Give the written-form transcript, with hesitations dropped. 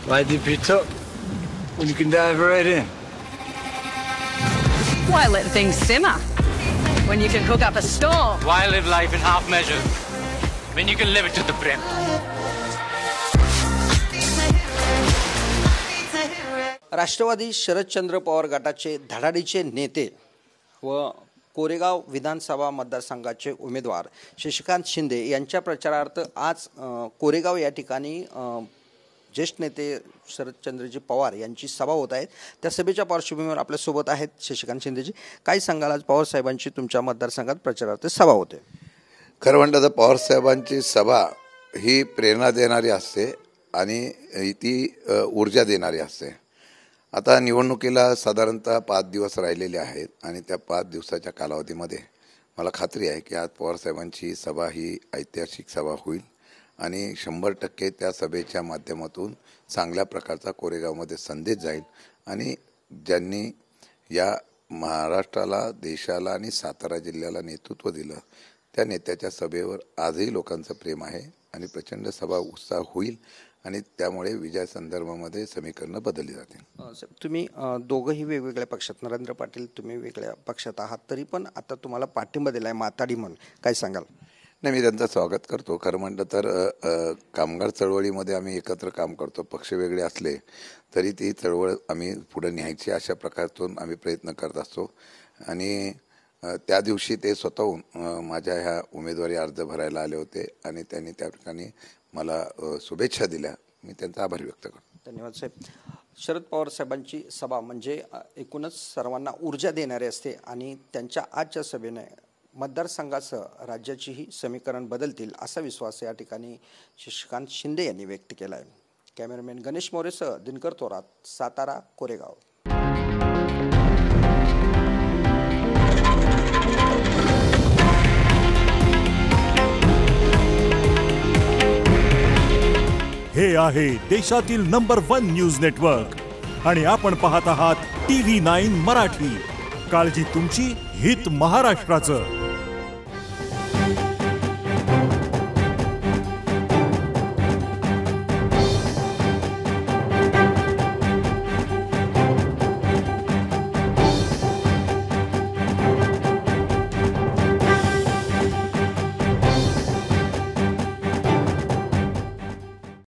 Why dip it up when you can dive right in? Why let things simmer when you can cook up a storm? Why live life in half measures when you can live it to the brim? Rashtrawadi Sharadchandra Pawar गटाचे धडाडीचे नेते व कोरेगाव विधानसभा मतदारसंघाचे उमेदवार शशिकांत शिंदे यांच्या प्रचारार्थ आज कोरेगाव या ठिकाणी ज्येष्ठ नेते शरदचंद्रजी पवार यांची सभा होत आहे। त्या सभेच्या पार्श्वभूमीवर आपल्या सोबत आहेत शशिकांत शिंदेजी। काय सांगाल, आज पवार साहेबांची तुमच्या मतदारसंघात प्रचारार्थ सभा होते? खरं म्हणलं तर पवार साहेबांची सभा ही प्रेरणा देणारी असते आणि ती ऊर्जा देणारी असते। आता निवडणुकीला साधारणतः 5 दिवस राहिलेले आहेत आणि त्या 5 दिवसाच्या कालावधीमध्ये मला खात्री आहे की आज पवार साहेबांची सभा ही ऐतिहासिक सभा होईल आणि 100% त्या सभेच्या माध्यमातून चांगल्या प्रकारचा कोरेगावमध्ये संदेश जाईल आणि ज्यांनी या महाराष्ट्राला, देशाला आणि सातारा जिल्ह्याला नेतृत्व दिलं त्या नेत्याच्या सभेवर आजही लोकांचं प्रेम आहे आणि प्रचंड सभा उत्साह होईल आणि त्यामुळे विजय संदर्भामध्ये समीकरणं बदलली जातील। तुम्ही दोघंही वेगवेगळ्या पक्षात, नरेंद्र पाटील तुम्ही वेगळ्या पक्षात आहात, तरी पण आता तुम्हाला पाठिंबा दिला आहे माताडी म्हणून, काय सांगाल? नाही, मी त्यांचं स्वागत करतो। खरं म्हटलं तर कामगार चळवळीमध्ये आम्ही एकत्र काम करतो, पक्ष वेगळे असले तरी ती चळवळ आम्ही पुढे न्यायची अशा प्रकारतून आम्ही प्रयत्न करत असतो आणि त्या दिवशी ते स्वतःहून माझ्या ह्या उमेदवारी अर्ज भरायला आले होते आणि त्यांनी त्या ठिकाणी मला शुभेच्छा दिल्या। मी त्यांचा आभार व्यक्त करतो। धन्यवाद साहेब। शरद पवार साहेबांची सभा म्हणजे एकूणच सर्वांना ऊर्जा देणारी असते आणि त्यांच्या आजच्या सभेने मतदारसंघासह राज्याचीही समीकरण बदलतील असा विश्वास या ठिकाणी शशिकांत शिंदे यांनी व्यक्त केला आहे। कॅमेरामॅन गणेश मोरेसह दिनकर थोरात, सातारा, कोरेगाव। हे आहे देशातील नंबर 1 न्यूज नेटवर्क आणि आपण पाहत आहात TV9 मराठी। काळजी तुमची, हित महाराष्ट्राचं।